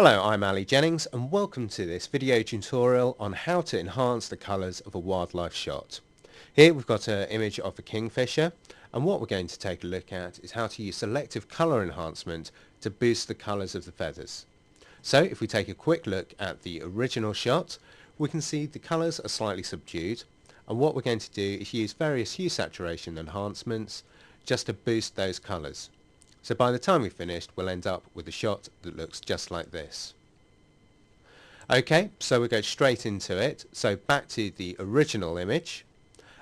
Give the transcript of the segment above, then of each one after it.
Hello, I'm Ali Jennings and welcome to this video tutorial on how to enhance the colours of a wildlife shot. Here we've got an image of a kingfisher, and what we're going to take a look at is how to use selective colour enhancement to boost the colours of the feathers. So if we take a quick look at the original shot, we can see the colours are slightly subdued, and what we're going to do is use various hue saturation enhancements just to boost those colours. So by the time we've finished, we'll end up with a shot that looks just like this. Okay, so we'll go straight into it. So back to the original image.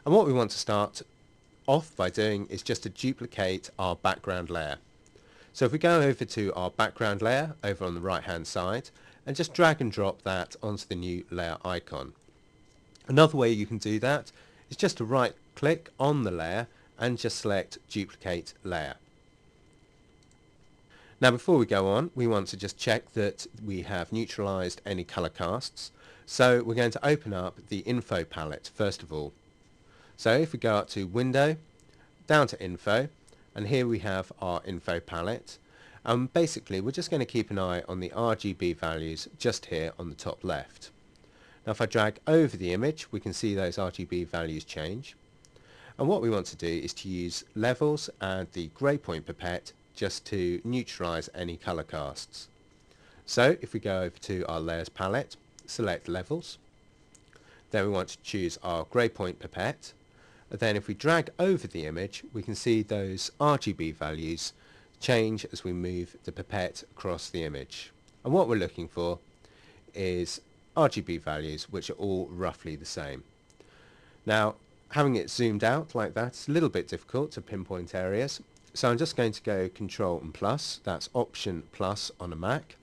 And what we want to start off by doing is just to duplicate our background layer. So if we go over to our background layer over on the right hand side and just drag and drop that onto the new layer icon. Another way you can do that is just to right click on the layer and just select duplicate layer. Now before we go on, we want to just check that we have neutralized any color casts. So we're going to open up the info palette first of all. So if we go up to window, down to info, and here we have our info palette. Basically we're just going to keep an eye on the RGB values just here on the top left. Now if I drag over the image, we can see those RGB values change. And what we want to do is to use levels and the grey point pipette just to neutralize any color casts. So if we go over to our layers palette, select levels, then we want to choose our grey point pipette, and then if we drag over the image we can see those RGB values change as we move the pipette across the image. And what we're looking for is RGB values which are all roughly the same. Now having it zoomed out like that, it's a little bit difficult to pinpoint areas. So I'm just going to go Control and plus, that's Option plus on a Mac.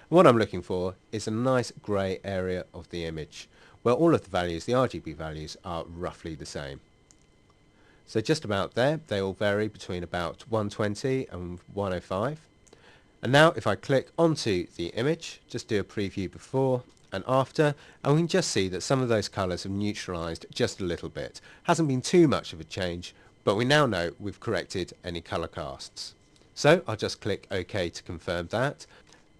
What I'm looking for is a nice grey area of the image where all of the values, the RGB values, are roughly the same. So just about there, they all vary between about 120 and 105. And now if I click onto the image, just do a preview before and after, and we can just see that some of those colours have neutralised just a little bit. Hasn't been too much of a change, but we now know we've corrected any colour casts. So I'll just click OK to confirm that.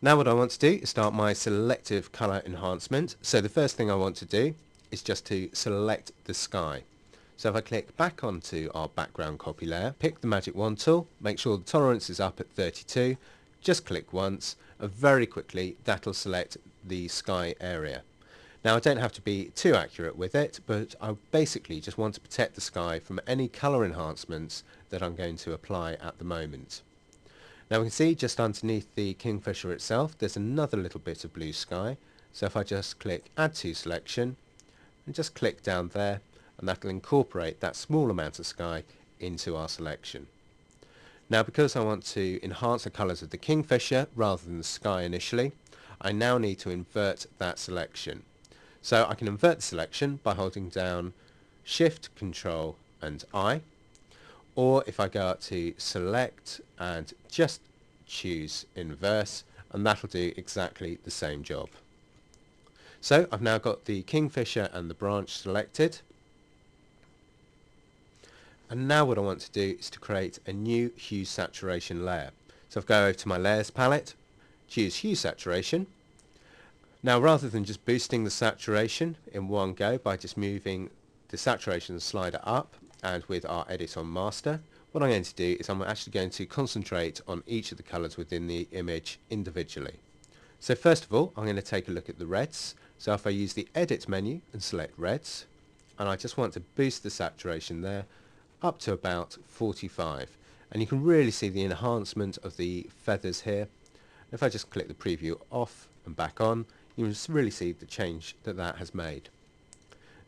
Now what I want to do is start my selective colour enhancement. So the first thing I want to do is just to select the sky. So if I click back onto our background copy layer, pick the magic wand tool, make sure the tolerance is up at 32, just click once, and very quickly that'll select the sky area. Now I don't have to be too accurate with it, but I basically just want to protect the sky from any colour enhancements that I'm going to apply at the moment. Now we can see just underneath the kingfisher itself there's another little bit of blue sky, so if I just click Add to Selection and just click down there, and that'll incorporate that small amount of sky into our selection. Now because I want to enhance the colours of the kingfisher rather than the sky initially, I now need to invert that selection. So I can invert the selection by holding down Shift, Control and I, or if I go up to Select and just choose Inverse, and that'll do exactly the same job. So I've now got the kingfisher and the branch selected, and now what I want to do is to create a new hue saturation layer. So I'll go over to my layers palette, choose hue saturation. Now rather than just boosting the saturation in one go by just moving the saturation slider up and with our edit on master, what I'm going to do is I'm actually going to concentrate on each of the colours within the image individually. So first of all I'm going to take a look at the reds. So if I use the edit menu and select reds, and I just want to boost the saturation there up to about 45, and you can really see the enhancement of the feathers here. If I just click the preview off and back on, you can really see the change that that has made.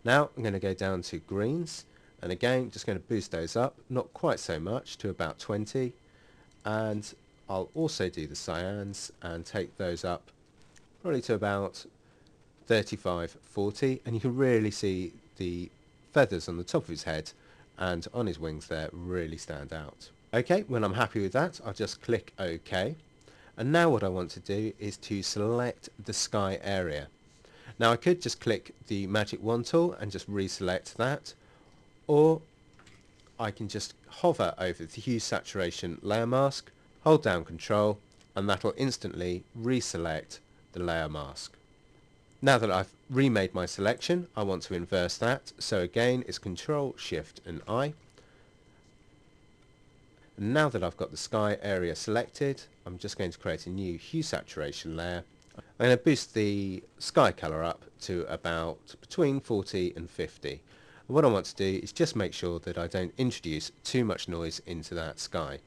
Now I'm going to go down to greens, and again just going to boost those up, not quite so much, to about 20, and I'll also do the cyans and take those up probably to about 35, 40, and you can really see the feathers on the top of his head and on his wings there really stand out. Okay, when I'm happy with that I'll just click OK. And now what I want to do is to select the sky area. Now I could just click the magic wand tool and just reselect that, or I can just hover over the hue saturation layer mask, hold down Control and that'll instantly reselect the layer mask. Now that I've remade my selection, I want to inverse that. So again, it's Control, Shift and I. And now that I've got the sky area selected, I'm just going to create a new hue saturation layer. I'm going to boost the sky colour up to about between 40 and 50. And what I want to do is just make sure that I don't introduce too much noise into that sky.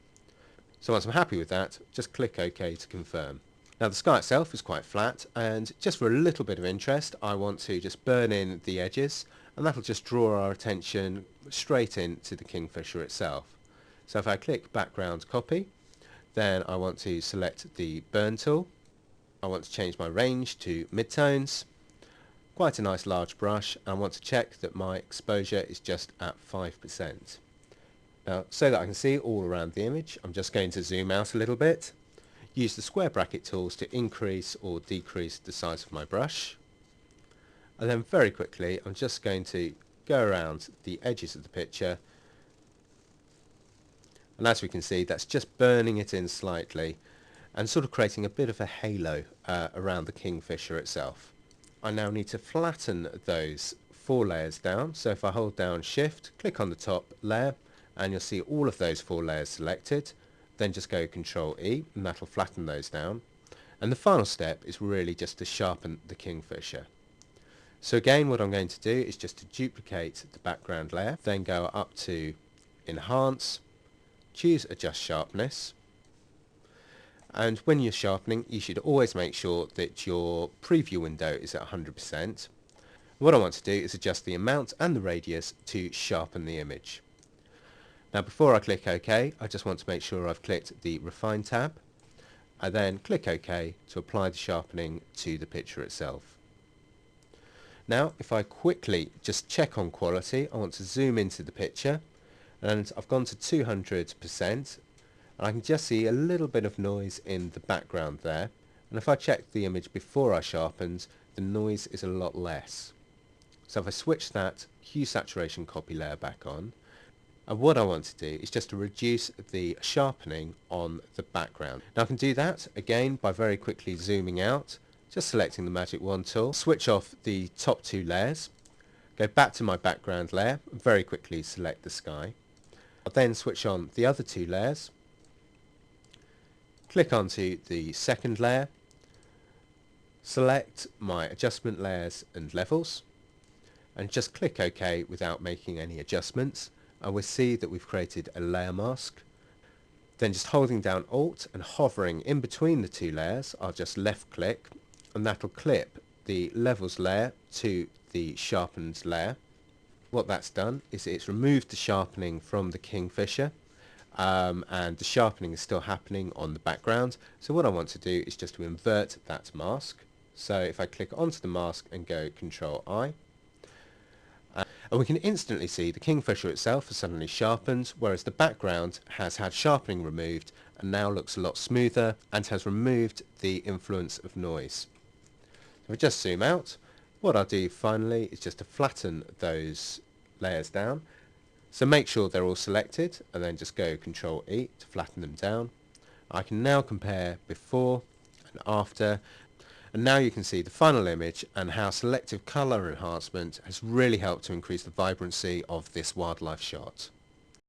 So once I'm happy with that, just click OK to confirm. Now the sky itself is quite flat, and just for a little bit of interest I want to just burn in the edges, and that'll just draw our attention straight into the kingfisher itself. So if I click background copy, then I want to select the burn tool. I want to change my range to midtones, quite a nice large brush, and I want to check that my exposure is just at 5%. Now, so that I can see all around the image, I'm just going to zoom out a little bit. Use the square bracket tools to increase or decrease the size of my brush. And then very quickly, I'm just going to go around the edges of the picture. And as we can see, that's just burning it in slightly and sort of creating a bit of a halo around the kingfisher itself. I now need to flatten those 4 layers down. So if I hold down Shift, click on the top layer, and you'll see all of those 4 layers selected. Then just go Control E, and that'll flatten those down. And the final step is really just to sharpen the kingfisher. So again, what I'm going to do is just to duplicate the background layer, then go up to Enhance, choose Adjust Sharpness. And when you're sharpening, you should always make sure that your preview window is at 100%. What I want to do is adjust the amount and the radius to sharpen the image. Now before I click OK, I just want to make sure I've clicked the Refine tab. I then click OK to apply the sharpening to the picture itself. Now if I quickly just check on quality, I want to zoom into the picture, and I've gone to 200%, and I can just see a little bit of noise in the background there. And if I check the image before I sharpened, the noise is a lot less. So if I switch that hue saturation copy layer back on, and what I want to do is just to reduce the sharpening on the background. Now I can do that again by very quickly zooming out, just selecting the magic wand tool, switch off the top 2 layers, go back to my background layer, and very quickly select the sky. I'll then switch on the other 2 layers, click onto the second layer, select my adjustment layers and levels, and just click OK without making any adjustments. And we'll see that we've created a layer mask. Then just holding down Alt and hovering in between the 2 layers, I'll just left click, and that'll clip the levels layer to the sharpened layer. What that's done is it's removed the sharpening from the kingfisher, and the sharpening is still happening on the background. So what I want to do is just to invert that mask. So if I click onto the mask and go Control I, and we can instantly see the kingfisher itself has suddenly sharpened, whereas the background has had sharpening removed and now looks a lot smoother and has removed the influence of noise. If I just zoom out, what I'll do finally is just to flatten those layers down. So make sure they're all selected, and then just go Control E to flatten them down. I can now compare before and after. And now you can see the final image and how selective colour enhancement has really helped to increase the vibrancy of this wildlife shot.